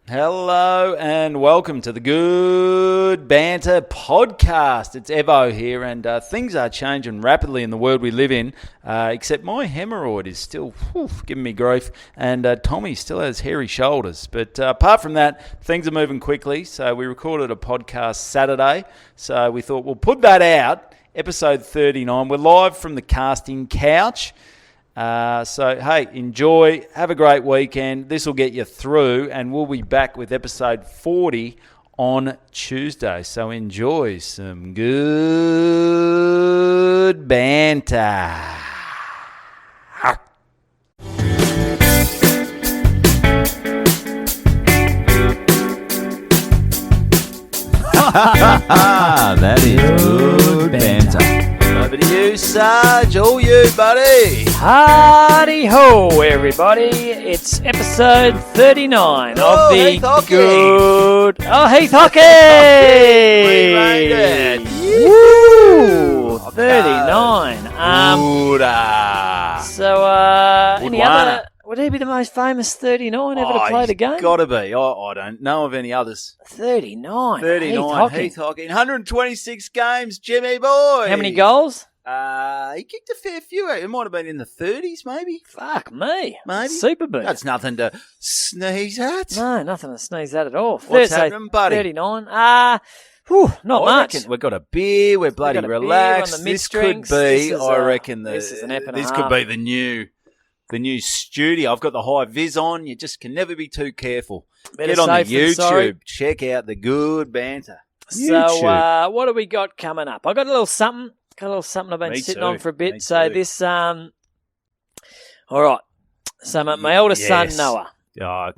Hello and welcome to the Good Banter podcast. It's Evo here, and things are changing rapidly in the world we live in, except my hemorrhoid is still giving me grief, and Tommy still has hairy shoulders. But apart from that, things are moving quickly, so we recorded a podcast Saturday, so we thought we'll put that out, episode 39. We're live from the casting couch. So, hey, enjoy. Have a great weekend. This will get you through, and we'll be back with episode 40 on Tuesday. So enjoy some good banter. That is good banter. Over to you, Sarge. All you, buddy. Hardy ho, everybody. It's episode 39 of the Heath Hocking. Good... Oh, Heath Hocking! We made it. Woo! Okay. 39. So, any other... Would he be the most famous 39 ever to play the game? Got to be. I don't know of any others. 39. 39. Heath Hocking. 126 games, Jimmy boy. How many goals? He kicked a fair few. It might have been in the 30s, maybe. Fuck me. Maybe. Super boot. That's nothing to sneeze at. No, nothing to sneeze at all. What's happening, buddy? 39. Not much. Reckon we've got a beer. We're bloody relaxed. This could be, I reckon, this is an ep and a this half. could be the new studio. I've got the high vis on. You just can never be too careful. Better Get on the safe than sorry. YouTube. Check out the Good Banter. So, what do we got coming up? I got a little something. I've been sitting on for a bit. So this, all right. So my oldest son, Noah. Oh,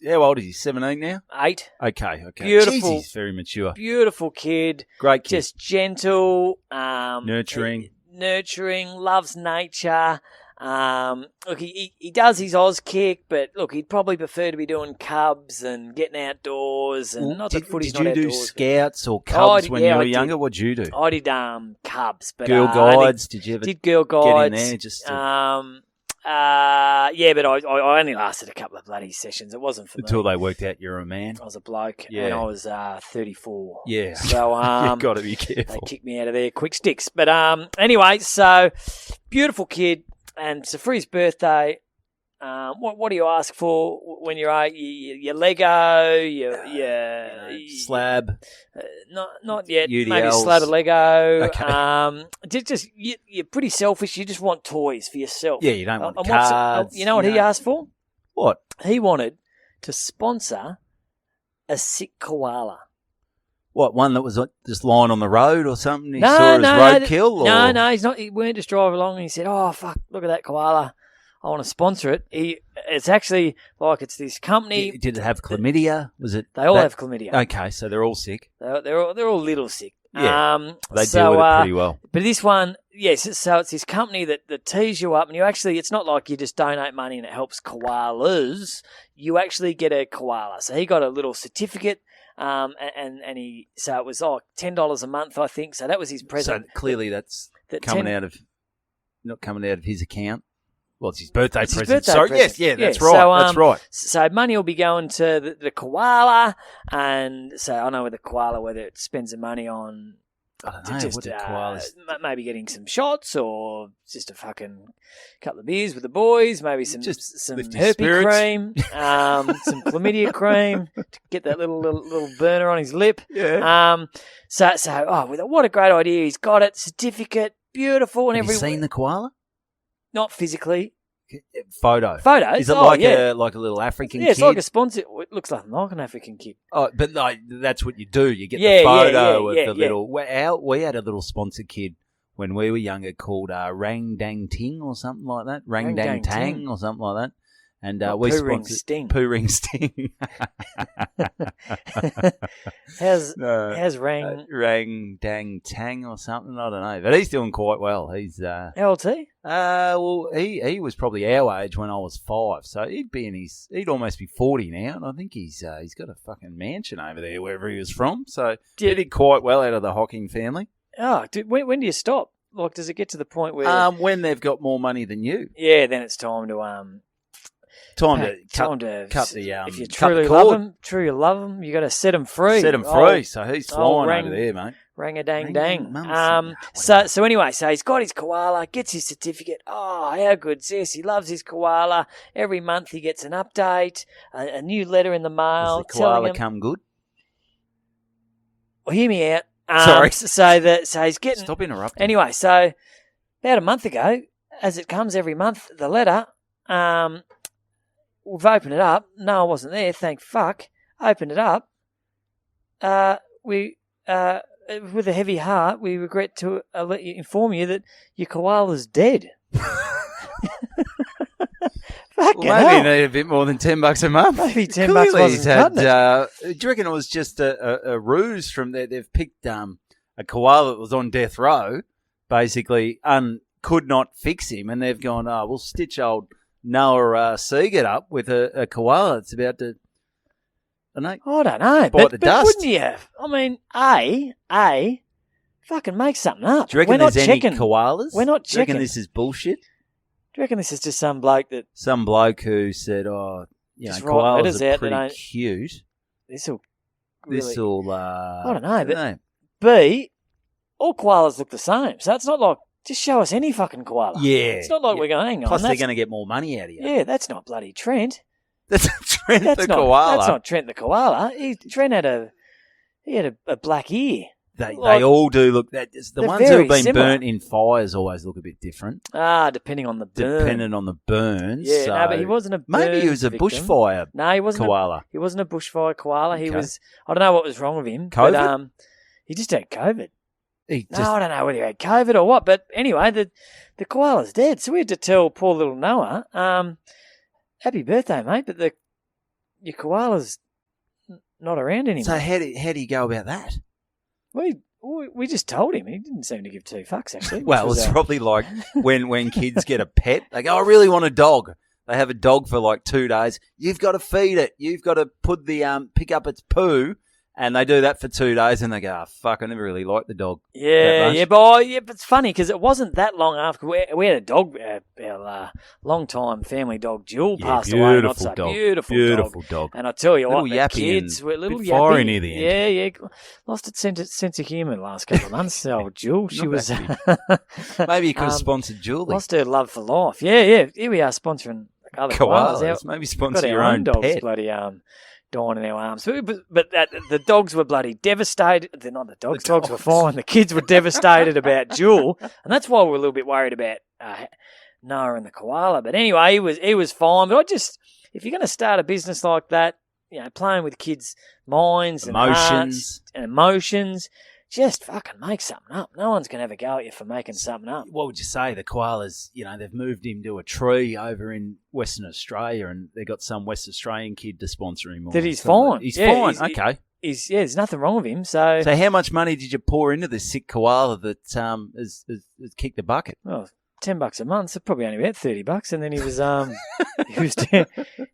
how old is he? 17 now? 8. Okay. Beautiful. Jeez, he's very mature. Beautiful kid. Great kid. Just gentle. Nurturing, loves nature. Look, he does his Oz kick, but look, he'd probably prefer to be doing cubs and getting outdoors. And not that footy's not outdoors. Did you do scouts or cubs when you were younger? What'd you do? I did cubs, but Girl Guides. Did you ever did Girl Guides? Get in there just to... yeah, but I only lasted a couple of bloody sessions. It wasn't for until me. they worked out you're a man. I was a bloke, and I was 34. Yeah, so you've got to be careful. They kicked me out of there quick sticks. But anyway, so beautiful kid. And so for his birthday, what do you ask for when you're 8? Your Lego, your slab. Not yet. UDLs. Maybe a slab of Lego. Okay. You're pretty selfish. You just want toys for yourself. Yeah, you don't want cards. You know what he asked for? What? He wanted to sponsor a sick koala. What, one that was just lying on the road or something? He saw his roadkill? No, he's not. He went just drive along and he said, "Oh fuck, look at that koala. I want to sponsor it." It's actually like it's this company. Did it have chlamydia? Was it? They all have chlamydia. Okay, so they're all sick. They're all little sick. Yeah, they deal with it pretty well. But this one, yes, so it's this company that tees you up, and it's not like you just donate money and it helps koalas. You actually get a koala. So he got a little certificate. So it was $10 a month, I think. So that was his present. So clearly that's not coming out of his account. Well, it's his birthday present. Sorry, yes, that's right. So, that's right. So money will be going to the koala, and so I know with the koala whether it spends the money on. I don't know what the koalas. Maybe getting some shots or just a fucking couple of beers with the boys. Maybe some herpes cream, some chlamydia cream to get that little burner on his lip. Yeah. What a great idea! He's got it, certificate, beautiful, and everything. Have you seen the koala? Not physically. Photos. Is it like a little African kid? Yeah, it's like a sponsor. It looks like an African kid. Oh, but that's what you do. You get the photo of the little... We had a little sponsored kid when we were younger called Rang Dang Ting or something like that. Rang Dang Tang or something like that. And we sponsored Poo Ring Sting. How's Rang? Rang Dang Tang or something. I don't know. But he's doing quite well. He's how old's he? Well, he was probably our age when I was 5, so he'd almost be 40 now, and I think he's got a fucking mansion over there wherever he was from. So he did quite well out of the Hocking family. Oh, when do you stop? Like, does it get to the point where when they've got more money than you? Yeah, then it's time to Time Time to to cut the if you cut the truly love cord. them, you got to set them free. Set him free. So he's flying over there, mate. Rang a dang Rang- dang. So anyway, so he's got his koala, gets his certificate. Oh, how good's this? He loves his koala. Every month he gets an update, a new letter in the mail. Does the koala telling him, come good? well, hear me out. Sorry. So he's getting. Stop interrupting. Anyway, so about a month ago, as it comes every month, the letter, we've opened it up. No, I wasn't there, thank fuck. Opened it up. With a heavy heart, we regret to inform you that your koala's dead. Fucking Well, maybe hell. you need a bit more than $10 a month. Maybe $10 Clearly wasn't he's had, cutting it. do you reckon it was just a ruse from there? They've picked a koala that was on death row, basically, could not fix him, and they've gone, oh, we'll stitch old Noah Siegert up with a koala that's about to, I don't know. I don't know. Bite the dust. Wouldn't you? I mean, fucking make something up. Do you reckon We're not there's checking. any koalas? We're not Do you reckon checking. this is bullshit? Do you reckon this is just some bloke that Some bloke who said, oh, you know, Just write letters koalas are out that pretty don't- cute. this'll really... This'll, I don't know, but know. B, all koalas look the same. So it's not like, just show us any fucking koala. Yeah. It's not like we're going, hang on. Plus, they're that's- going to get more money out of you. Yeah, that's not bloody Trent. That's Trent That's the not, koala. That's not Trent the koala. Trent had a black ear. They like- all do look. The They're ones who very have been similar. burnt in fires always look a bit different, Depending on the burn. depending on the burns. Yeah, so no, but he wasn't a burn maybe he was a victim. bushfire No, he wasn't. koala. He wasn't a bushfire koala. He Okay. was. I don't know what was wrong with him. COVID? But, he just had COVID. He No, just I don't know whether he had COVID or what. But anyway, the koala's dead. So we had to tell poor little Noah, happy birthday, mate. But your koala's not around anymore. so how do you go about that? We just told him. He didn't seem to give two fucks, actually. which Well, was, it's probably like when kids get a pet, they go, I really want a dog. They have a dog for like 2 days. You've got to feed it. You've got to put pick up its poo. And they do that for 2 days and they go, oh, fuck, I never really liked the dog. that much. but it's funny because it wasn't that long after we had a dog, our long-time family dog, Jewel, passed away. Not so dog. beautiful dog. And I tell you Little what, the yappy kids and were little bit fiery yappy. near the end. Yeah. Lost its sense of humour the last couple of months. Old Jewel, she Not was Maybe you could have Um, sponsored Julie. lost her love for life. Yeah. Here we are sponsoring other koalas. Koalas. Maybe We've sponsor got your our own dogs pet. bloody dying in our arms. But the dogs were bloody devastated. They're not the dogs. Dogs were fine. The kids were devastated about Jewel, and that's why we're a little bit worried about Noah and the koala. But anyway, he was fine. But if you're going to start a business like that, playing with kids' minds and hearts Emotions. and emotions, just fucking make something up. No one's going to have a go at you for making something up. What would you say? The koalas, they've moved him to a tree over in Western Australia and they got some West Australian kid to sponsor him. That he's fine. He's Yeah, fine. Okay. There's nothing wrong with him. So So how much money did you pour into this sick koala that has kicked the bucket? well, $10 a month, so probably only about $30, and then he was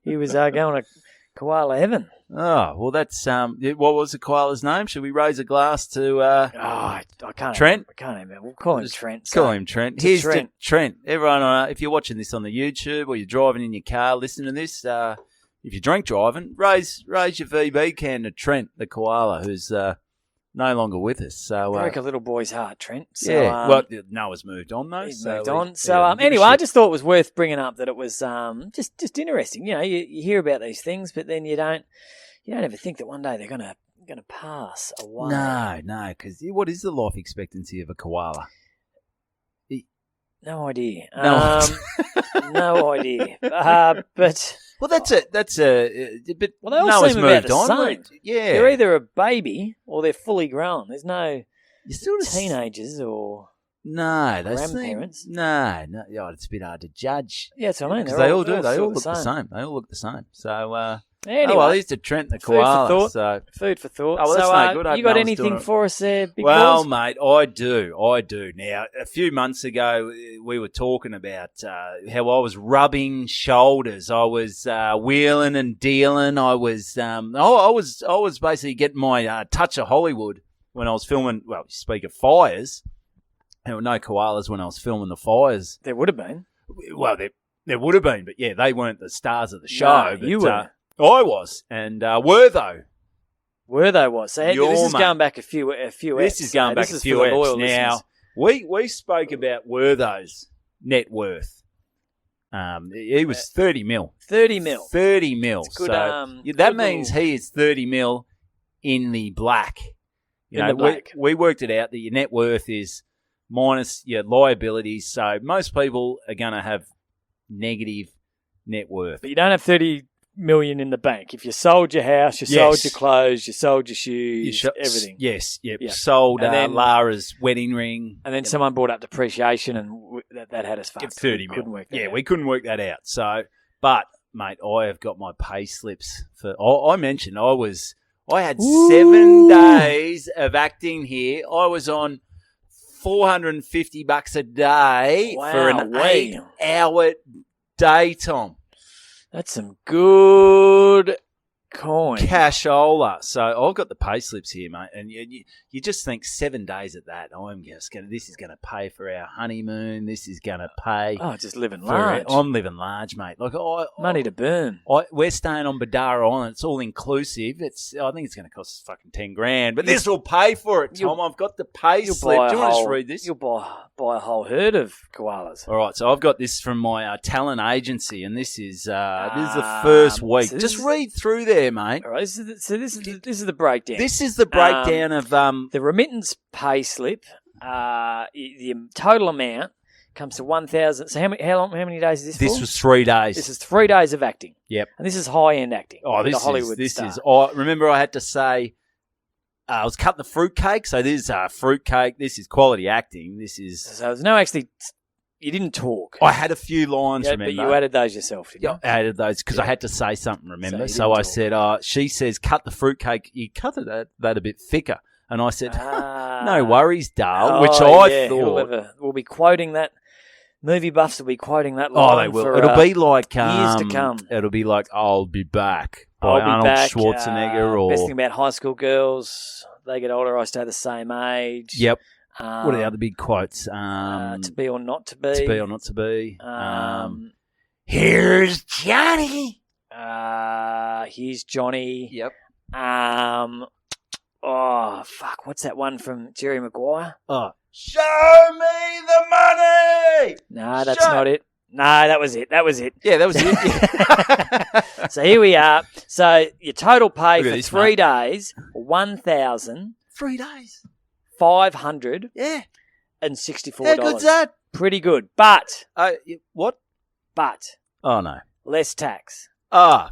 he was going to koala heaven. Oh, well, that's what was the koala's name? Should we raise a glass to I can't. Trent? I can't remember. We'll call him Trent. Call him Trent. to Here's Trent. to Trent. Everyone, if you're watching this on the YouTube or you're driving in your car listening to this, if you're drink driving, raise your VB can to Trent, the koala, who's no longer with us. So Break a little boy's heart, Trent. So, yeah. Well, Noah's moved on though. he's so moved on. we So don't give a anyway, I shit. just thought it was worth bringing up that it was just interesting. You hear about these things, but then you don't ever think that one day they're gonna pass away. No, because what is the life expectancy of a koala? No idea. No. No idea. But Well, that's a bit. well, they all Noah's seem about moved the on. same. Right? Yeah, They're either a baby or they're fully grown. There's no you still just teenagers or No, they grandparents. seem, no. Oh, it's a bit hard to judge. yeah, that's what I mean. Because They're they all do. they're They all sort of look the same. They all look the same. So, Anyway, oh well, here's to Trent the food for koala. thought. So, food for thought. Oh, well, that's so, no good. I you hope got no one's doing anything it. for us there, big well, boys? mate, I do. Now, a few months ago, we were talking about how I was rubbing shoulders. I was wheeling and dealing. I was basically getting my touch of Hollywood when I was filming. Well, speak of fires, there were no koalas when I was filming the fires. There would have been. Well, There would have been, but yeah, they weren't the stars of the show. No, but, you were. I was, and Wertho. Wertho was. So Your this is mate. going back a few This is going back this a is few for the eps. loyal Now, listeners. we spoke about Wertho's net worth. He was 30 mil. 30 mil. 30 mil. It's good, So good that means little- he is 30 mil in the black. In the black. We worked it out that your net worth is minus your liabilities. So most people are going to have negative net worth. But you don't have 30 million in the bank. If you sold your house, you sold your clothes, you sold your shoes, everything. Yes, yep. Yeah. Sold And then- Lara's wedding ring. And then someone brought up depreciation, and that had us fucked. 30 We mil. couldn't work that out. We couldn't work that out. So, but mate, I have got my pay slips for. I mentioned I had 7 days of acting here. I was on $450 a day for an Wow, 8-hour day, Tom. That's some good coin. Cashola. So I've got the pay slips here, mate, and you just think 7 days at that. This is going to pay for our honeymoon. This is going to pay. Oh, just living large. I'm living large, mate. Like Money to burn. we're staying on Badara Island. It's all inclusive. I think it's going to cost us fucking $10,000, but this will pay for it, Tom. I've got the pay slip. Do you want to just read this? You'll buy a whole herd of koalas. All right, so I've got this from my talent agency, and this is the first week. so just read through there, mate. All right, this is the breakdown. This is the breakdown of the remittance pay slip. The total amount comes to 1,000. So how many days is this? This for? was 3 days. This is 3 days of acting. Yep. And this is high end acting. Oh, with this a Hollywood is star. remember I had to say. I was cutting the fruitcake, so this is fruitcake. This is quality acting. This is. So there's no actually. You didn't talk. I had a few lines, Yeah, remember? but you added those yourself, didn't you? Yeah, I added those because I had to say something, remember? So So you I didn't said, she says, cut the fruitcake. You cut it that a bit thicker. And I said, Ah. no worries, Dale, Oh, which I yeah. thought. We'll be quoting that. Movie buffs will be quoting that Oh, line they will. for, It'll be like years to come. It'll be like I'll be back by I'll be Arnold back. Schwarzenegger Best or thing about high school girls, they get older, I stay the same age. yep. What are the other big quotes? To be or not to be. To be or not to be. Here's Johnny. Here's Johnny. Yep. Oh fuck! What's that one from Jerry Maguire? Oh, show me the money. No, that's not it. No, that was it. Yeah, that was it. So here we are. So your total pay Look at for this, 3 days, 3 days. $1,564. Yeah. How good's that? Pretty good, but What? Oh no. less tax, Ah.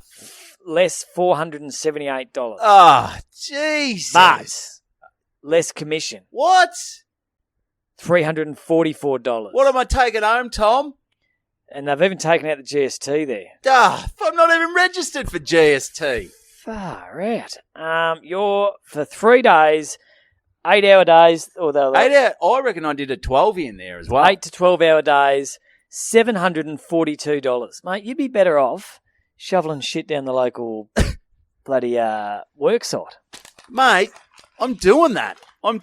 less $478, Ah. Jesus. but less commission, What? $344. What am I taking home, Tom? And they've even taken out the GST there. I'm not even registered for GST. Far out. You're for 3 days, 8-hour days, or they'll 8 hour. I reckon I did a 12 in there as well. 8 to 12-hour days, $742. Mate, you'd be better off shoveling shit down the local bloody work site. Mate, I'm doing that. I'm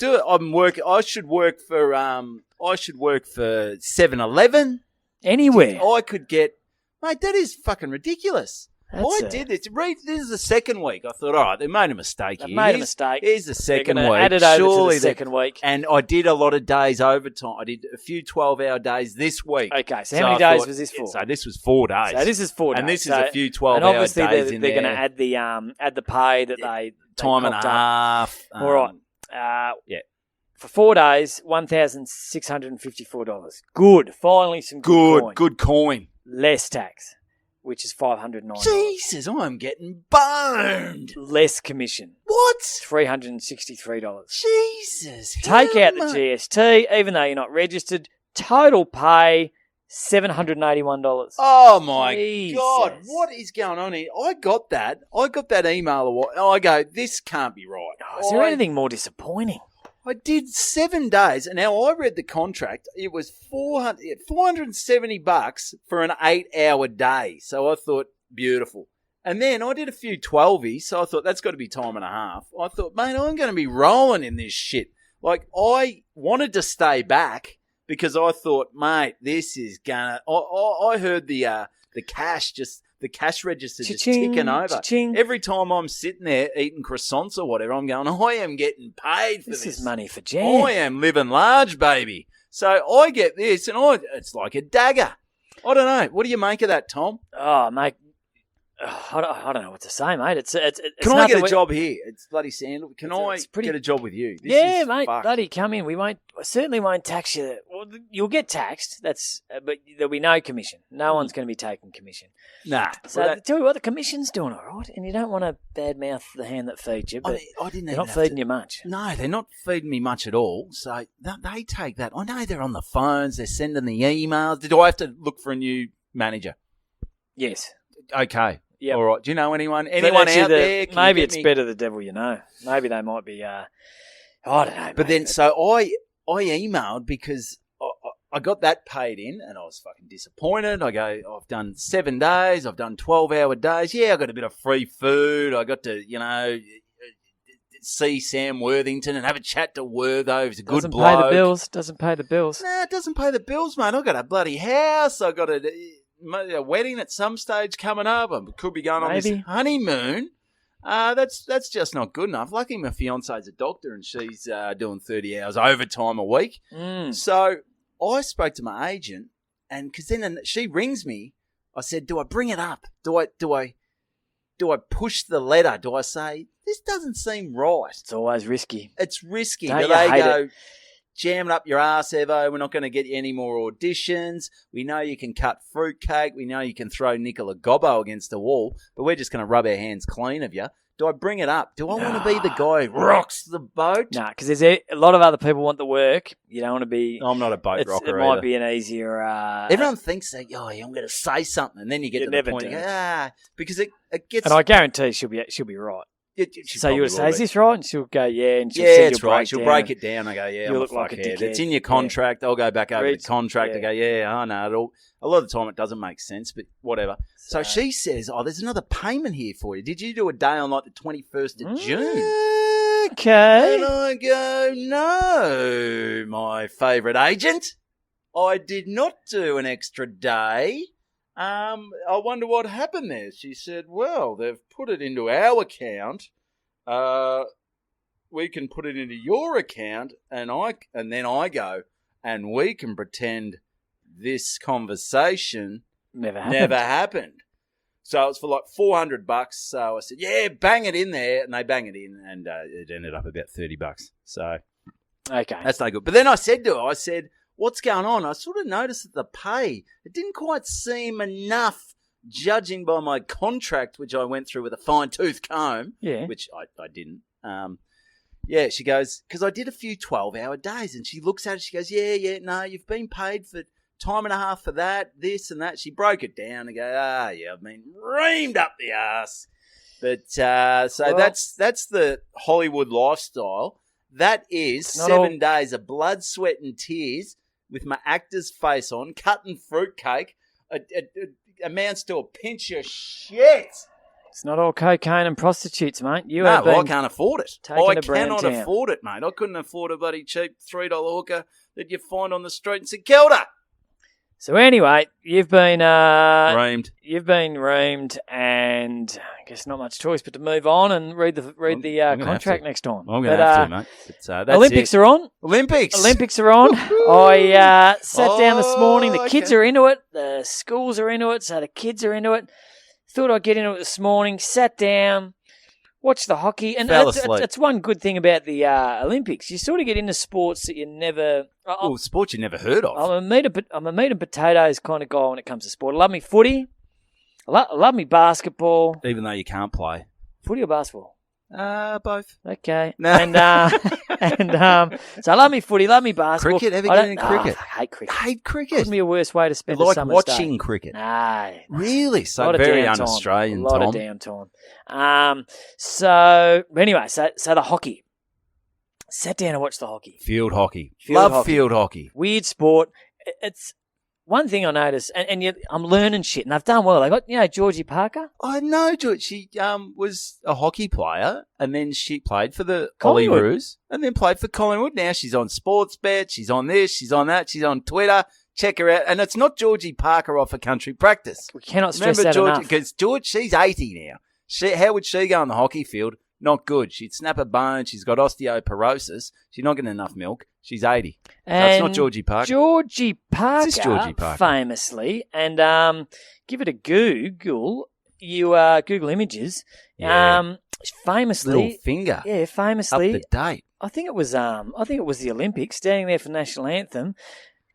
working. I should work for 7-Eleven. Anywhere. I could get. Mate, that is fucking ridiculous. That's I did this. This is the second week. I thought, all right, they made a mistake They here. made a mistake. Here's the They're 2nd gonna week. add it over Surely to the second week. And I did a lot of days overtime. I did a few 12-hour days this week. Okay, so how many days was this for? So this was 4 days. So this is 4 days. And this is So- a few and 12-hour days obviously in they're there. going to add the pay that they time and a cocked up. half. All right. Yeah. For 4 days, $1,654. Good. Finally, some good coin. Good coin. Less tax, which is $509. Jesus, I'm getting boned. Less commission, What? $363. Jesus. Take out the how much? GST, even though you're not registered. Total pay, $781. Oh my Jesus. God, what is going on here? I got that email a while. I go, this can't be right. Oh, is there anything more disappointing? I did 7 days, and now I read the contract. It was $470 for an 8-hour day. So I thought, beautiful. And then I did a few 12s, so I thought that's got to be time and a half. I thought, mate, I'm going to be rolling in this shit. Like, I wanted to stay back, because I thought, mate, this is gonna. I heard the cash register just ticking over. Cha-ching. Every time I'm sitting there eating croissants or whatever, I'm going, I am getting paid for this. This is money for jam. I am living large, baby. So I get this, and it's like a dagger. I don't know. What do you make of that, Tom? Oh, mate. I don't know what to say, mate. It's Can I get a job here? It's bloody Sandal. Can I pretty, get a job with you? This mate. Fucked. Bloody come in. I certainly won't tax you. Well, you'll get taxed. But there'll be no commission. No one's going to be taking commission. Nah. So tell you what, the commission's doing all right, and you don't want to badmouth the hand that feeds you. But I didn't. They're not feeding you much. No, they're not feeding me much at all. So they take that. I know they're on the phones. They're sending the emails. Do I have to look for a new manager? Yes. Okay. Yep. All right. Do you know anyone out there? Maybe it's better the devil you know. Maybe they might be. I don't know. But then, so I emailed because I got that paid in, and I was fucking disappointed. I go, I've done 7 days. I've done 12-hour days. Yeah, I got a bit of free food. I got to, see Sam Worthington and have a chat to Wortho. He's a good bloke. Doesn't pay the bills. Doesn't pay the bills. Nah, it doesn't pay the bills, mate. I got a bloody house. I got a wedding at some stage coming up. I could be going on this honeymoon. That's just not good enough. Lucky my fiance's a doctor and she's doing 30 hours overtime a week. So I spoke to my agent, and because then she rings me, I said, "Do I bring it up? Do I push the letter? Do I say this doesn't seem right?" It's always risky. It's risky. Don't Do you they hate go, it? "Jam it up your ass, Evo. We're not going to get you any more auditions. We know you can cut fruitcake. We know you can throw Nicola Gobbo against the wall, but we're just going to rub our hands clean of you." Do I bring it up? Do I want to be the guy who rocks the boat? No, because there's a lot of other people want the work. You don't want to be. I'm not a boat rocker. It might be an easier. Everyone thinks that, I'm going to say something, and then you get to the point, because it gets. And I guarantee she'll be right. So you'll say, "Is this right?" And she'll go, "Yeah," and she'll it's right. She'll break it down. I go, "Yeah, you I'm look a like a fuckhead. dickhead." It's in your contract. I'll go back over the contract. Yeah. I go, "Yeah, I know it all." A lot of the time it doesn't make sense, but whatever. So she says, there's another payment here for you. Did you do a day on like the 21st of June? Okay. And I go, "No, my favourite agent. I did not do an extra day. I wonder what happened there." She said, "Well, they've put it into our account. We can put it into your account, and then I go, and we can pretend this conversation Never happened." So it's for like $400. So I said, "Yeah, bang it in there," and they bang it in, and it ended up about $30. So okay, that's no good. But then I said to her, "What's going on?" I sort of noticed that the pay, it didn't quite seem enough, judging by my contract, which I went through with a fine-tooth comb, which I didn't. She goes, because I did a few 12-hour days, and she looks at it, she goes, yeah, no, you've been paid for time and a half for that, this and that. She broke it down and go, I've been reamed up the ass. But that's the Hollywood lifestyle. That is 7 days of blood, sweat, and tears with my actor's face on, cutting fruitcake. It amounts to a pinch of shit. It's not all cocaine and prostitutes, mate. I can't afford it. I cannot afford it, mate. I couldn't afford a bloody cheap $3 hooker that you find on the street in St Kilda. So anyway, you've been reamed. You've been reamed, and I guess not much choice but to move on and read the contract next time. I'm going to have to, mate. But, Olympics are on. Olympics are on. I sat down this morning. The kids are into it. The schools are into it. So the kids are into it. Thought I'd get into it this morning. Sat down, watched the hockey, and that's one good thing about the Olympics. You sort of get into sports that you never. Sports you never heard of. I'm a meat and potatoes kind of guy when it comes to sport. I love me footy. I love me basketball. Even though you can't play. Footy or basketball? Both. Okay. No. So I love me footy, love me basketball. Cricket? Ever get into cricket? I hate cricket. Hate cricket? Couldn't be a worse way to spend you a summer's like watching day. cricket? No. Really? So very un-Australian, Tom. A lot of damn time. So the hockey. Sat down and watched the hockey. Field hockey. Love field hockey. Weird sport. It's one thing I noticed, and yet I'm learning shit, and they've done well. They got, Georgie Parker. I know, George. She was a hockey player, and then she played for the Collingwood. Olyroos, and then played for Collingwood. Now she's on Sportsbet, she's on this, she's on that, she's on Twitter. Check her out. And it's not Georgie Parker off a country practice. We cannot stress Remember that Georgie, enough. because George, she's 80 now. How would she go on the hockey field? Not good. She'd snap a bone. She's got osteoporosis. She's not getting enough milk. She's 80. So it's not Georgie Parker. Georgie Parker, Georgie Parker, famously, and give it a Google. You Google Images. Yeah. Famously, Little finger. Yeah, famously. Up the date. I think it was the Olympics. Standing there for the national anthem,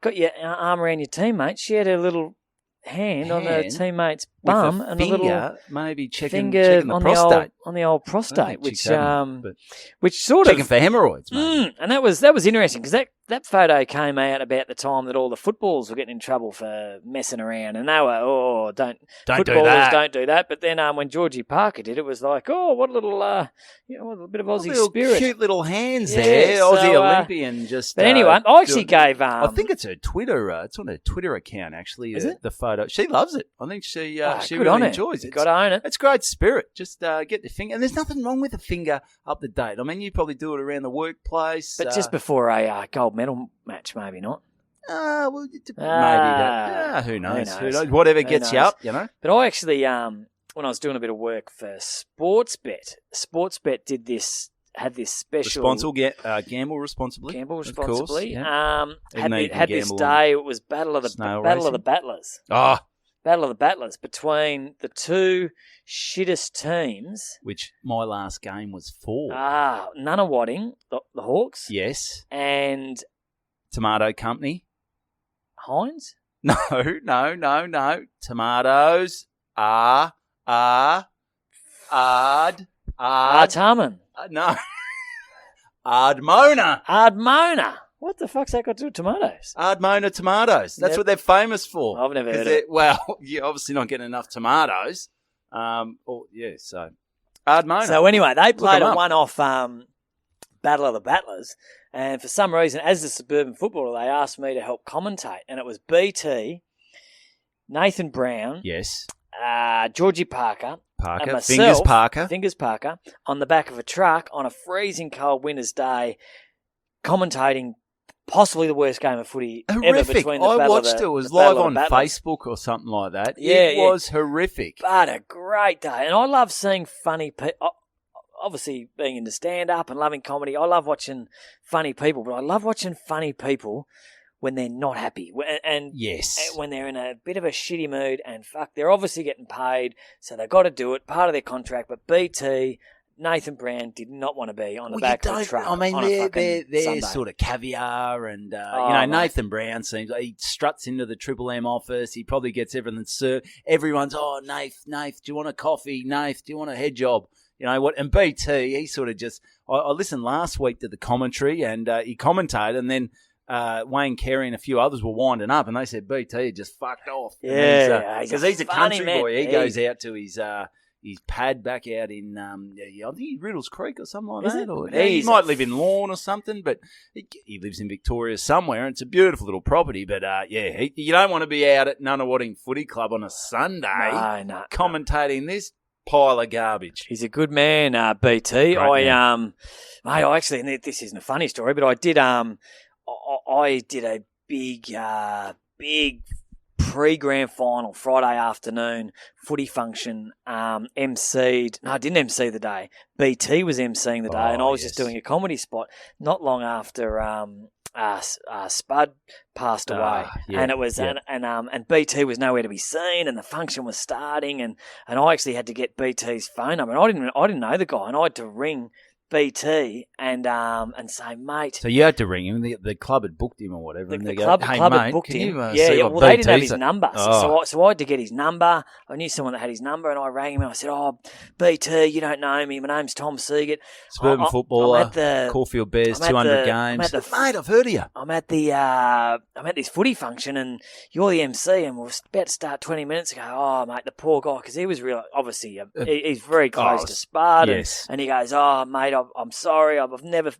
got your arm around your teammate. She had her little hand on her teammate's bum with a and finger, a little maybe checking finger the on prostate. the old prostate, which but which sort checking of for hemorrhoids, mate. and that was interesting because that photo came out about the time that all the footballs were getting in trouble for messing around, and they were don't do footballers that. don't do that. But then when Georgie Parker did it, was like, oh, what a little a bit of Aussie spirit, Cute little hands Yeah, there, so, Aussie Olympian. Just. But anyway, I actually gave. I think it's her Twitter. It's on her Twitter account actually. Is it? The photo? She loves it. I think she good really on enjoys it. it. Got to own it. It's great spirit. Just get the finger, and there's nothing wrong with the finger up the date. I mean, you probably do it around the workplace, But just before a gold medal match, maybe not. Well, maybe that. Who knows? Whatever gets you up, you know. But I actually, when I was doing a bit of work for Sportsbet had this special Gamble responsibly. Gamble of course, responsibly. yeah. Had this day. It was Battle of the Battlers. Oh, Battle of the Battlers between the two shittest teams. which my last game was for. Nunawading, the Hawks. Yes. And Tomato Company. Heinz? No. Tomatoes are Artarmon. no. Ardmona. Ardmona. What the fuck's that got to do with tomatoes? Ardmona tomatoes. That's what they're famous for. I've never heard of it. Well, you're obviously not getting enough tomatoes. So Ardmona. So anyway, they played 'em a up. one-off Battle of the Battlers, and for some reason, as a suburban footballer, they asked me to help commentate, and it was BT, Nathan Brown, Yes. Georgie Parker, and myself, Fingers Parker. on the back of a truck on a freezing cold winter's day, commentating possibly the worst game of footy ever Horrific. between the I Battle watched of the, it. It was the Battle live of the on Battlers. Facebook or something like that. Yeah, it yeah. was horrific. But a great day. And I love seeing funny people. Obviously, being into stand-up and loving comedy, I love watching funny people. But I love watching funny people when they're not happy. And Yes. when they're in a bit of a shitty mood and they're obviously getting paid, so they've got to do it, part of their contract. But BT, Nathan Brown did not want to be on the back of a truck. I mean, on a fucking they're Sunday. sort of caviar, and Mate. Nathan Brown seems like he struts into the Triple M office. He probably gets everything served. Everyone's, Nath, do you want a coffee? Nath, do you want a head job? You know what? And BT, he sort of just. I listened last week to the commentary, and he commentated, and then Wayne Carey and a few others were winding up, and they said BT just fucked off. Yeah, because he's a funny country man. boy. He goes out to his pad back out in, I think he's Riddles Creek or something like Is that. it? Or, He's he might live in Lorne or something, but he lives in Victoria somewhere, and it's a beautiful little property. But, you don't want to be out at Nunawading Footy Club on a Sunday No. commentating this pile of garbage. He's a good man, BT. Great mate, I actually, and this isn't a funny story, but I did I did a big pre-grand final Friday afternoon footy function. MC'd. No, I didn't MC the day. BT was MCing the day, and I was just doing a comedy spot not long after Spud passed away, and it was and BT was nowhere to be seen, and the function was starting, and I actually had to get BT's phone number, and I didn't know the guy, and I had to ring BT and say, mate. So you had to ring him. The club had booked him or whatever. The club had booked him. Well, they didn't have his number. So I had to get his number. I knew someone that had his number, and I rang him and I said, BT, you don't know me. My name's Tom Siegert. Suburban footballer, I'm at the Caulfield Bears, 200 games. Mate, I've heard of you. I'm at this footy function, and you're the MC, and we're about to start 20 minutes ago. Oh, mate, the poor guy, because he was real. Obviously, he's very close to Spud. Yes. And he goes, mate, I'm sorry. I've never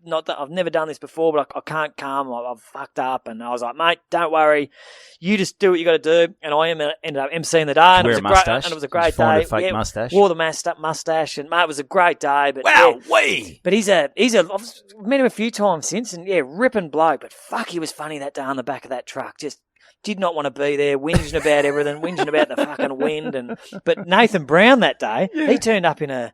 done this before, but I can't come. I've fucked up." And I was like, "Mate, don't worry. You just do what you got to do." And I ended up emceeing the day, and it was a great day. Find a fake mustache. Wore the mustache, and mate, it was a great day. But but he's I've met him a few times since, and ripping bloke. But fuck, he was funny that day on the back of that truck. Just did not want to be there, whinging about everything, whinging about the fucking wind. But Nathan Brown that day, he turned up in a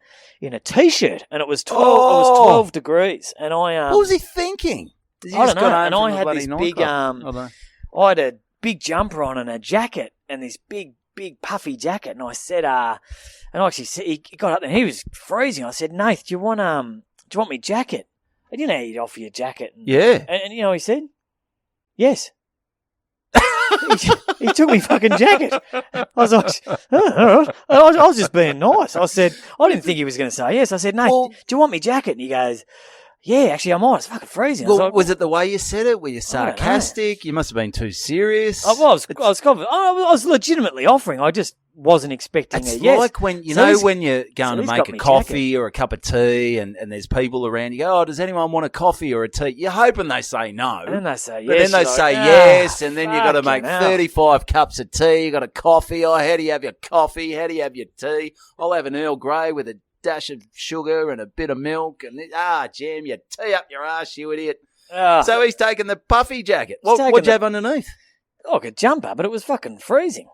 t-shirt, and it was 12 degrees. And I what was he thinking? I don't know. And I had this big I had a big jumper on and a jacket, and this big puffy jacket. And I said, and I actually said, he got up and he was freezing. I said, "Nath, do you want me jacket?" I didn't know he'd offer you a jacket. And you know what he said? Yes. He took me fucking jacket. I was like, I was just being nice. I said, I didn't think he was going to say yes. I said, "Nate, do you want me jacket?" And he goes, "Yeah, actually, I might. It's fucking freezing." Well, was it the way you said it? Were you sarcastic? You must have been too serious. I was legitimately offering. I just wasn't expecting it's a yes. Like when when you're going to make a coffee or a cup of tea, and there's people around. You go, "Oh, does anyone want a coffee or a tea?" You're hoping they say no, and then they say yes. But then they say yes, and then you got to make 35 cups of tea. You got a coffee. Oh, how do you have your coffee? How do you have your tea? I'll have an Earl Grey with a dash of sugar and a bit of milk, and jam your tea up your ass, you idiot. So he's taking the puffy jacket. What'd you have underneath? Like a jumper, but it was fucking freezing.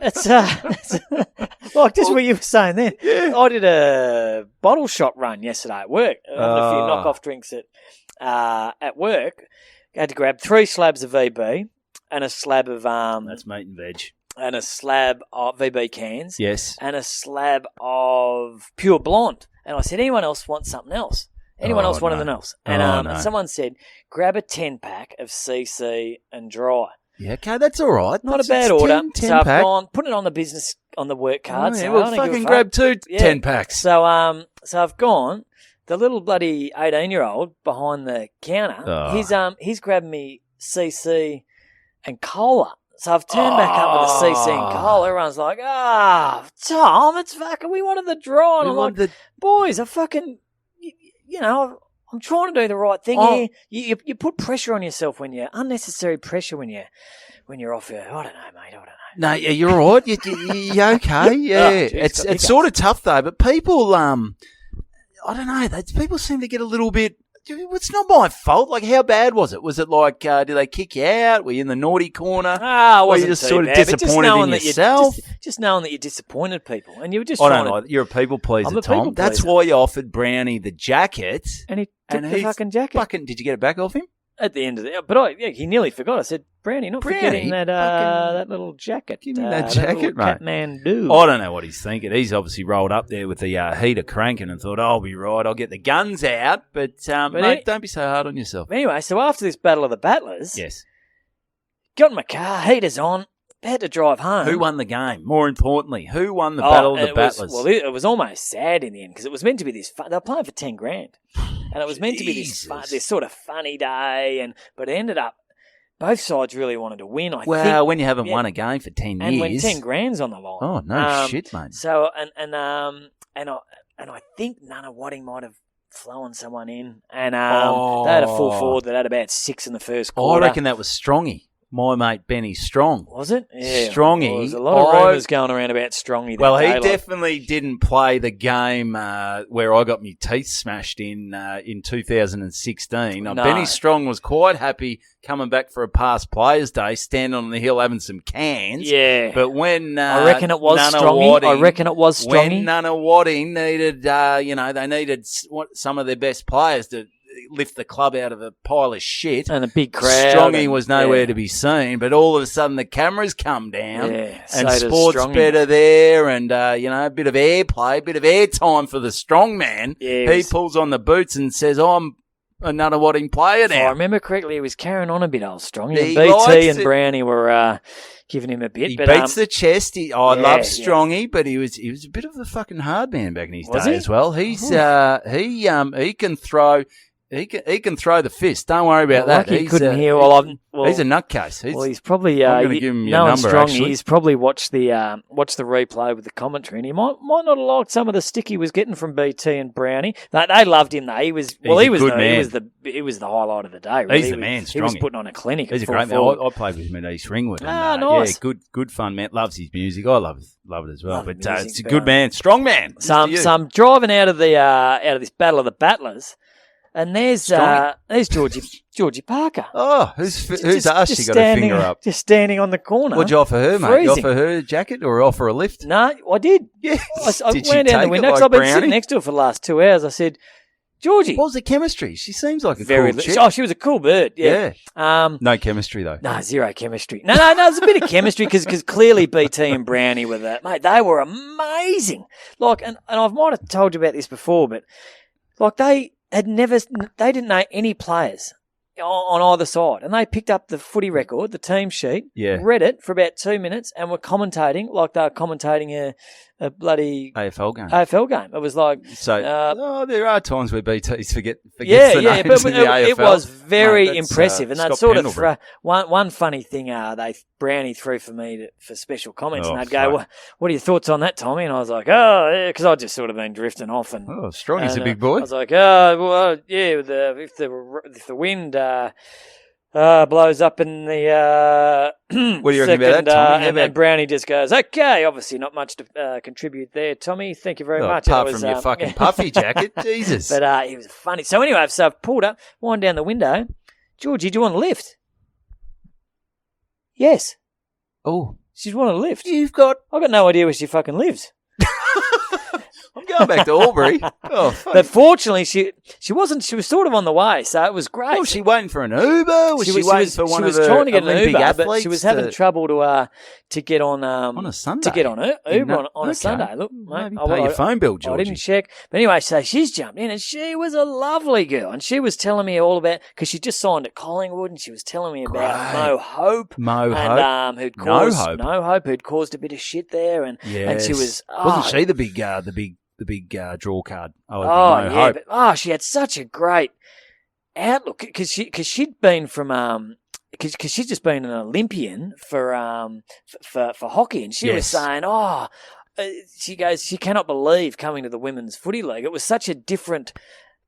It's like just what you were saying then. Yeah. I did a bottle shot run yesterday at work. I had a few knockoff drinks at work. I had to grab 3 slabs of VB and a slab of that's meat and veg. And a slab of VB cans. Yes. And a slab of pure blonde. And I said, "Anyone else want something else? Anyone else want anything else?" And someone said, "Grab a 10-pack of CC and dry." Yeah, okay, that's all right. Not a bad order. So I've gone, put it on the work card. Oh, yeah, well, fucking grab 2 10-packs. So I've gone. The little bloody 18-year-old behind the counter, he's grabbed me CC and cola. So I've turned back up with the CC and cola. Everyone's like, Tom, it's fucking, we wanted the draw. And I'm like, boys, I fucking, I'm trying to do the right thing here. You put pressure on yourself unnecessary pressure when you're off your, I don't know, mate, I don't know. No, yeah, you're all right. You're okay. Yeah. It's sort of tough though, but people, I don't know, people seem to get a little bit, it's not my fault. Like, how bad was it? Was it like, did they kick you out? Were you in the naughty corner? Were you just sort of disappointed in yourself? Just knowing that you disappointed people. And you were just you're a people pleaser, Tom. That's why you offered Brownie the jacket. And he took the fucking jacket. Did you get it back off him? At the end of the... But he nearly forgot. I said, Brownie, forgetting that little jacket. Give me that jacket, mate. Catmandu. I don't know what he's thinking. He's obviously rolled up there with the heater cranking and thought, I'll be right, I'll get the guns out. But mate, don't be so hard on yourself. Anyway, so after this Battle of the Battlers... Yes. Got in my car, heaters on, had to drive home. Who won the game? More importantly, who won the Battle of the Battlers? It was almost sad in the end because it was meant to be this fun. They were playing for 10 grand. And it was meant to be this sort of funny day, but it ended up both sides really wanted to win. I think, when you haven't won a game for 10 years, and when 10 grand's on the line. Oh no, shit, mate. So and I think Nunawading might have flown someone in, and they had a full forward that had about 6 in the first quarter. I reckon that was Strongy. My mate Benny Strong. Was it? Yeah. Strongy. Well, there's a lot of rumours going around about Strongy. He definitely didn't play the game where I got my teeth smashed in 2016. No. Benny Strong was quite happy coming back for a past players' day, standing on the hill having some cans. Yeah. But when I reckon it was Strongy. When Nunawading needed, they needed some of their best players to lift the club out of a pile of shit. And a big crowd. Strongy was nowhere to be seen, but all of a sudden the cameras come down and sports better there and, a bit of airplay, a bit of airtime for the strong man. Yeah, he pulls on the boots and says, I'm a Nunawading player now. If I remember correctly, he was carrying on a bit, old Strongy. And BT and Brownie were giving him a bit. He beats the chest. I love Strongy, but he was a bit of a fucking hard man back in his day as well. He's he can throw. He can throw the fist. Don't worry about that. He couldn't hear. He's a nutcase. He's probably. I'm going to give him your knowing number. Strong, Actually, he's probably watched the replay with the commentary, and he might not have liked some of the stick he was getting from BT and Brownie. They loved him though. He was the highlight of the day. Really. He's the man. He was putting on a clinic. He's a great man. I played with him at East Ringwood. And, nice. Yeah, good fun man. Loves his music. I love it as well. But it's a good man, strong man. So I'm driving out of this Battle of the Battlers. And there's Georgie Parker. Oh, who's asked she got her finger up? Just standing on the corner. What'd you offer her, mate? You offer her a jacket or offer a lift? No, I did. Yeah. I went down the window because I've been sitting next to her for the last 2 hours. I said, Georgie. What was the chemistry? She seems like a cool chick. Oh, she was a cool bird. Yeah. No chemistry, though. No, zero chemistry. No, there's a bit of chemistry because clearly BT and Brownie were that. Mate, they were amazing. Like, and I might have told you about this before, but like they didn't know any players on either side. And they picked up the footy record, the team sheet, read it for about 2 minutes and were commentating like they were commentating a bloody AFL game. It was like... So, there are times where BTs forget the but in the AFL. It was very impressive. And they'd sort Pendlebury. of... One funny thing Brownie threw for me for special comments, and they'd go, what are your thoughts on that, Tommy? And I was like, because I'd just sort of been drifting off. And Strongy's a big boy. I was like, if the wind blows up in the what do you reckon about that, Tommy? And Brownie just goes, okay, obviously not much to contribute there, Tommy. Thank you very much. Apart from your fucking puffy jacket, Jesus. But it was funny. So anyway, I've pulled up, wind down the window. Georgie, do you want a lift? Yes. Oh. She's want a lift. I've got no idea where she fucking lives. I'm going back to Albury. Oh, fuck. But fortunately, she wasn't. She was sort of on the way, so it was great. Was she waiting for an Uber? Was she waiting for one of the trying to get an Uber, athletes? but she was having trouble to get on a Sunday. To get on Uber on a Sunday. Look, mate, maybe pay your phone bill, Georgie. I didn't check, but anyway, so she's jumped in, and she was a lovely girl, and she was telling me all about because she just signed at Collingwood, and she was telling me about Mo Hope, who'd caused a bit of shit there, and she was wasn't she the big draw card? But she had such a great outlook because she'd been from because she'd just been an Olympian for hockey, and she was saying, she goes, she cannot believe coming to the women's footy league. It was such a different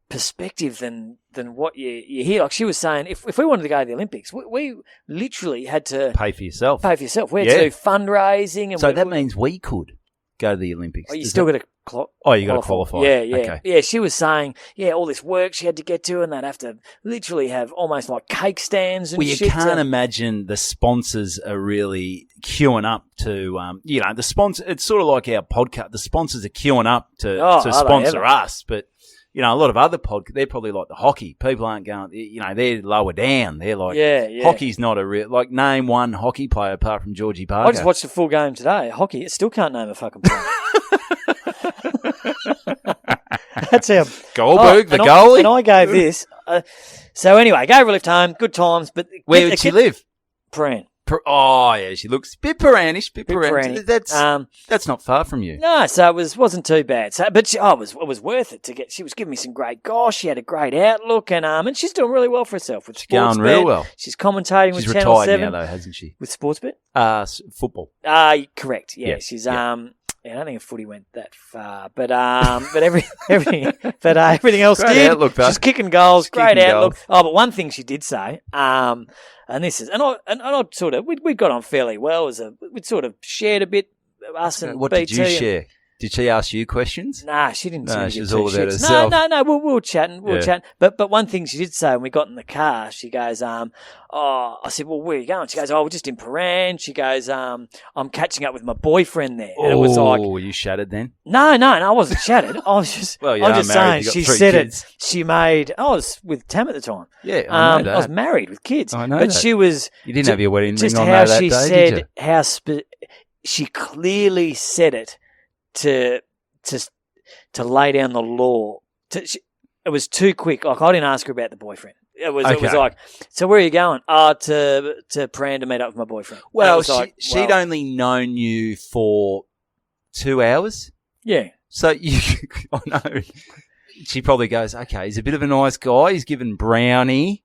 perspective than what you hear. Like she was saying, if we wanted to go to the Olympics, we literally had to pay for yourself. We had to do fundraising, and so that means we could go to the Olympics. Oh, you still got to. You got to qualify. Yeah. She was saying, all this work she had to get to, and they'd have to literally have almost like cake stands and shit. Well, you can't imagine the sponsors are really queuing up to, the sponsor. It's sort of like our podcast. The sponsors are queuing up to sponsor us, but. A lot of other they're probably like the hockey. People aren't going, they're lower down. They're like, hockey's not a real, like, name one hockey player apart from Georgie Parker. I just watched the full game today. Hockey, it still can't name a fucking player. That's how. Goldberg, the goalie. And I gave this. So anyway, gave her a lift home. Good times. But where did she live? Prahran. She looks a bit Prahran-ish. That's not far from you. No, so it wasn't too bad. So, but it was worth it to get. She was giving me some great gosh. She had a great outlook, and she's doing really well for herself with Sportsbet. Going real well. She's commentating with Channel 7. She's retired now, though, hasn't she? With Sportsbet? Football. Correct. Yeah, she's I don't think footy went that far, but everything else great did. Outlook, though. She's kicking goals, great outlook. Goals. Oh, but one thing she did say, and this is, and I sort of we got on fairly well we'd sort of shared a bit us and what BT. Did you share? Did she ask you questions? Nah, she didn't. No, she was all about herself. No. We were chatting. But one thing she did say when we got in the car, she goes, I said, well, where are you going? She goes, we're just in Prahran. She goes, I'm catching up with my boyfriend there. And it was like, were you shattered then? No, I wasn't shattered. I was just, saying. She said kids. She made. I was with Tam at the time. Yeah, I know that. I was married with kids. I know but that. She was. You didn't have your wedding ring on how that she day, said, did you? how she clearly said it to lay down the law. It was too quick. Like, I didn't ask her about the boyfriend. It was like, so where are you going? To Prahran to meet up with my boyfriend. Well, she'd only known you for 2 hours. Yeah. So I know. she probably goes, okay, he's a bit of a nice guy. He's given Brownie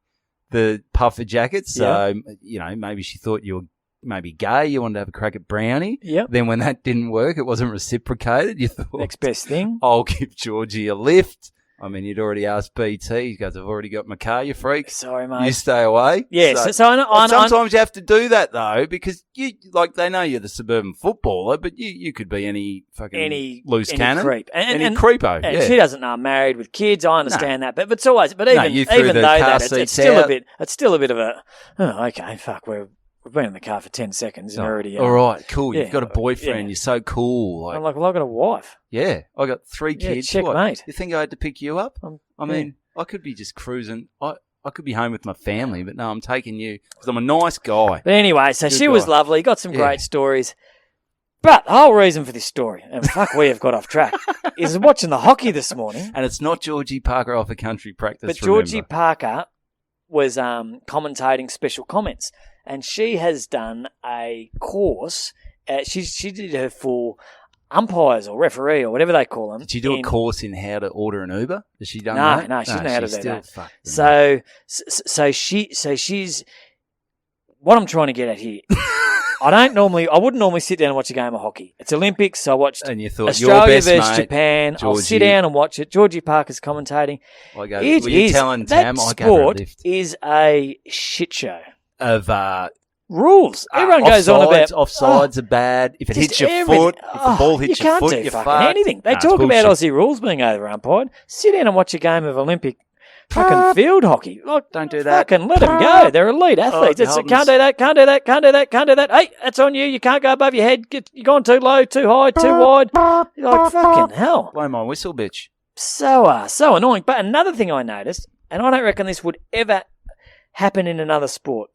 the puffer jacket. So, maybe she thought you were maybe gay. You wanted to have a crack at Brownie. Yep. Then when that didn't work, it wasn't reciprocated. You thought, next best thing. I'll give Georgie a lift. I mean, you'd already asked BT. He goes, I've already got my car, you freak. Sorry, mate. You stay away. Yes. So sometimes you have to do that, though, because they know you're the suburban footballer, but you could be any fucking loose cannon. Creep. Any creepo. And she doesn't know I'm married with kids. I understand that. But it's always, but even though that, it's still a bit of a, okay, fuck, we've been in the car for 10 seconds and already... all right, cool. You've got a boyfriend. You're so cool. I'm like, well, I've got a wife. Yeah, I got 3 kids. Checkmate. You think I had to pick you up? I mean, I could be just cruising. I could be home with my family, but no, I'm taking you because I'm a nice guy. But anyway, so she was lovely. Got some great stories. But the whole reason for this story, and fuck, we have got off track, is watching the hockey this morning. And it's not Georgie Parker off a country practice, but Georgie Parker was commentating special comments. And she has done a course. She did her full umpires or referee or whatever they call them. Did she do a course in how to order an Uber? Has she done that? No, she doesn't know how to do that. So she's. What I'm trying to get at here. I wouldn't normally sit down and watch a game of hockey. It's Olympics, so I watched and you thought, Australia your best versus mate, Japan. Georgie. I'll sit down and watch it. Georgie Parker's commentating. Were you telling Tam I gave her a lift? That sport is a shit show. Of rules. Everyone goes on about offsides are bad. If it hits your foot, if the ball hits your foot, you're fucked. Anything. They talk about Aussie rules being over umpired. Sit down and watch a game of Olympic fucking field hockey. Like, don't do that. Fucking let them go. They're elite athletes. Can't do that. Can't do that. Can't do that. Can't do that. Hey, that's on you. You can't go above your head. You're going too low, too high, too wide. You're like, fucking hell. Blow my whistle, bitch. So annoying. But another thing I noticed, and I don't reckon this would ever happen in another sport.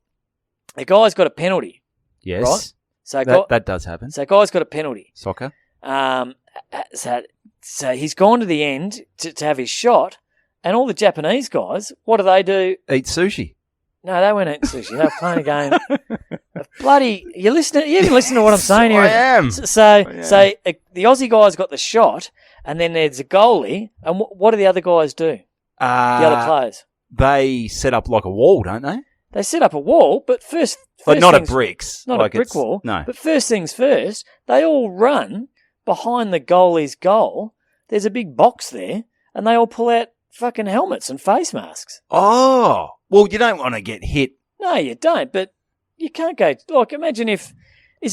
The guy's got a penalty. Yes. Right? So that does happen. So guy's got a penalty. Soccer. So he's gone to the end to have his shot, and all the Japanese guys, what do? Eat sushi. No, they weren't eating sushi. They were playing a game. Bloody, you even listen to what I'm saying here. I am. So the Aussie guy's got the shot, and then there's a goalie, and what do the other guys do? The other players. They set up like a wall, don't they? They set up a wall, but first but not a bricks. Not like a brick wall. No. But first things first, they all run behind the goalie's goal. There's a big box there, and they all pull out fucking helmets and face masks. Oh, well, you don't want to get hit. No, you don't, but you can't go... Like, imagine is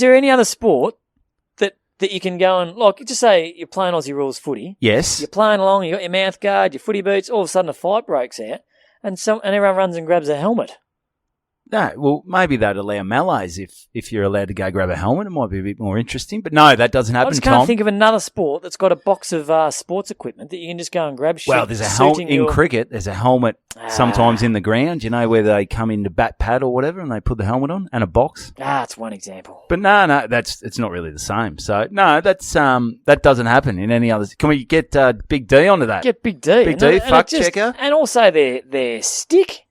there any other sport that you can go and... Like, just say you're playing Aussie rules footy. Yes. You're playing along, you got your mouth guard, your footy boots, all of a sudden a fight breaks out, and everyone runs and grabs a helmet. No, well, maybe they'd allow melees if you're allowed to go grab a helmet. It might be a bit more interesting. But no, that doesn't happen, I just can't think of another sport that's got a box of sports equipment that you can just go and grab. Well, there's a helmet in cricket. There's a helmet sometimes in the ground, where they come in to bat pad or whatever, and they put the helmet on and a box. That's one example. But no, it's not really the same. So no, that doesn't happen in any others. Can we get Big D onto that? Get Big D. Big D, fuck checker. And also their stick.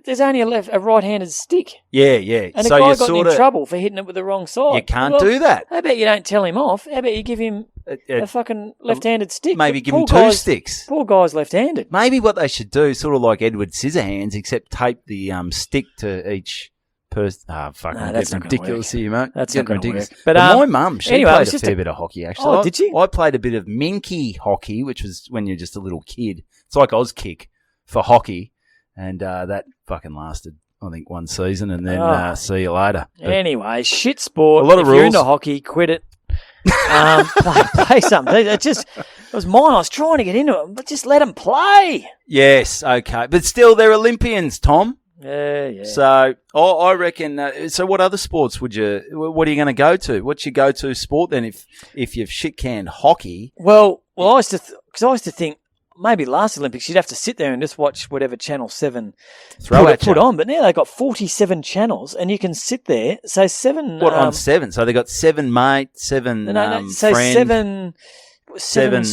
There's only a right-handed stick. Yeah. And the guy got in trouble for hitting it with the wrong side. You can't do that. How about you don't tell him off? How about you give him a fucking left-handed stick? Maybe give him two sticks. Poor guy's left-handed. Maybe what they should do, sort of like Edward Scissorhands, except tape the stick to each person. That's ridiculous here, mate. That's not ridiculous. But my mum, she played a fair bit of hockey, actually. Oh, did she? I played a bit of minky hockey, which was when you're just a little kid. It's like Auskick for hockey. And that fucking lasted, I think, one season, and then see you later. But anyway, shit sport. A lot of if rules. You're into hockey, quit it. Play something. It was mine. I was trying to get into it, but just let them play. Yes, okay. But still, they're Olympians, Tom. Yeah. So I reckon. So what other sports what are you going to go to? What's your go-to sport then? If you've shit-canned hockey? Well, I used to think. Maybe last Olympics, you'd have to sit there and just watch whatever Channel 7 put on. But now they've got 47 channels, and you can sit there. So 7... What, on 7? So they've got 7 mate, 7 so friend. 7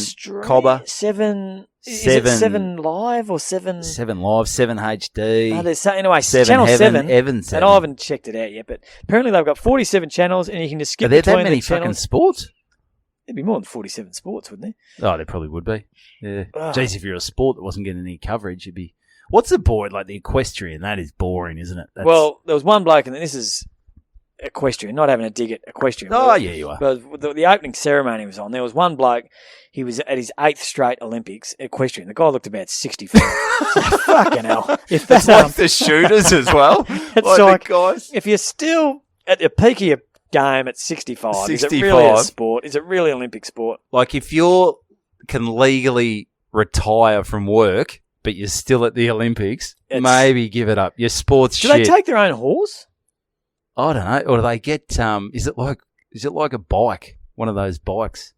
cobber. 7... Is it 7 live or 7... 7 live, 7 HD. Anyway, 7 Channel Heaven, 7. Evan 7. And I haven't checked it out yet, but apparently they've got 47 channels, and you can just skip between the channels. Are there that many fucking sports? There'd be more than 47 sports, wouldn't there? Oh, there probably would be. Yeah. Ah. Jeez, if you're a sport that wasn't getting any coverage, you'd be. What's the board like? The equestrian. That is boring, isn't it? Well, there was one bloke, and this is equestrian, not having a dig at equestrian. Oh, yeah, you are. But the opening ceremony was on. There was one bloke. He was at his 8th straight Olympics equestrian. The guy looked about 65. So, fucking hell! If It's like the shooters as well. It's like the guys. If you're still at the peak of your game at 65, is it really a sport? Is it really Olympic sport? Like if you can legally retire from work, but you're still at the Olympics, maybe give it up. Your sports Do shit. they take their own horse? I don't know. Or do they get? Is it like a bike? One of those bikes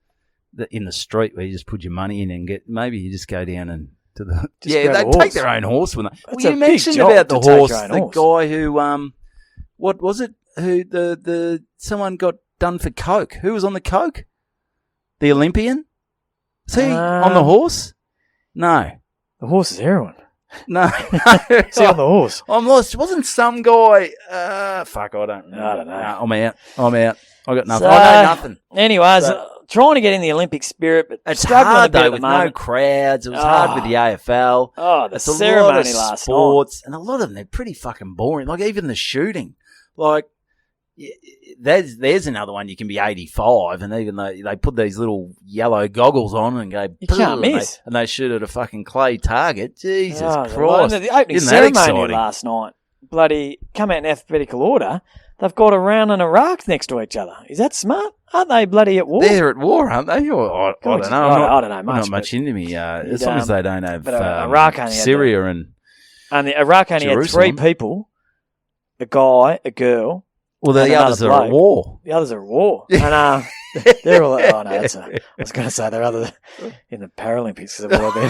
that in the street where you just put your money in and get. Maybe you just go down and to the. They take their own horse when they. Well, you mentioned about the horse. The guy who what was it? Who the someone got done for coke? Who was on the coke? The Olympian? Was he on the horse? No. The horse is heroin. No. Is he on the horse? I'm lost. Wasn't some guy... fuck, I don't know. I don't know. I'm out. I got nothing. So, I know nothing. Anyways, trying to get in the Olympic spirit, but it's struggling hard, a bit though, at with the moment. no crowds. It was hard with the AFL. Oh, the it's a ceremony lot of last sports, night. and a lot of them, they're pretty fucking boring. Like, even the shooting. Like... There's another one. You can be 85, and even though they put these little yellow goggles on and go, you can't miss, and they shoot at a fucking clay target. Jesus Christ! The opening ceremony last night, bloody come out in alphabetical order. They've got a round and a rack next to each other. Is that smart? Aren't they bloody at war? They're at war, aren't they? I don't know. I don't know much. Not much into me. As long as they don't have Iraq only Syria and Iraq only had 3 people: a guy, a girl. Well, the others are at war. The others are at war. And they're all... Oh, no, I was going to say they're other in the Paralympics because of all their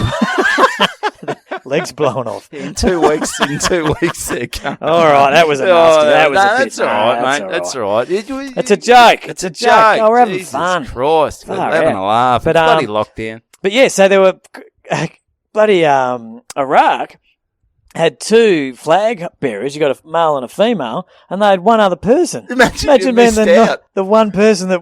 legs blown off. In 2 weeks, they're coming. All right, that was a nasty... That's all right, mate. That's all right. It's a joke. It's a joke. Oh, we're having fun. Jesus Christ. We're having a laugh. But, bloody lockdown. But, yeah, so there were... Bloody Iraq... had 2 flag bearers. You got a male and a female, and they had one other person. Imagine being the one person that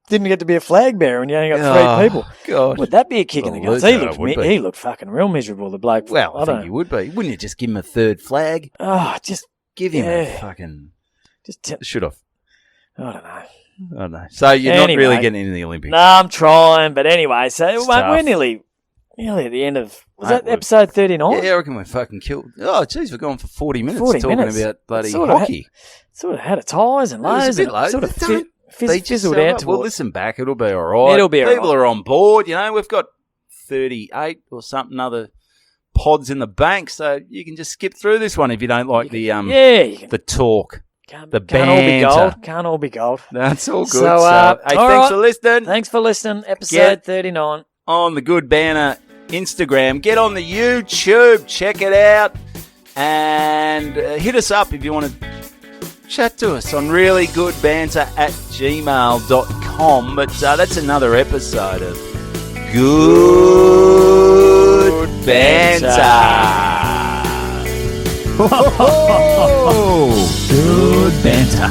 didn't get to be a flag bearer, and you only got 3 people. God, would that be a kick in the guts? He looked fucking real miserable. The bloke. Well, I think he would be. Wouldn't you just give him a 3rd flag? Oh, just give him a fucking. Should have. I don't know. So you're not really getting into the Olympics? No, I'm trying, but anyway. So we're nearly at the end of. Was that episode 39? Yeah, I reckon we're fucking killed. Oh, jeez, we're going for 40 minutes talking about bloody hockey. Sort of had its highs and lows. It was a bit low. Sort of fizzled out. We'll listen back. It'll be all right. It'll be all right. People are on board. You know, we've got 38 or something other pods in the bank, so you can just skip through this one if you don't like the talk. The banter. Can't all be gold. That's all good. So, hey, thanks for listening. Thanks for listening. Episode 39. On the Good Banter Instagram. Get on the YouTube. Check it out. And hit us up if you want to chat to us on reallygoodbanter@gmail.com. But that's another episode of Good Banter. Good Banter.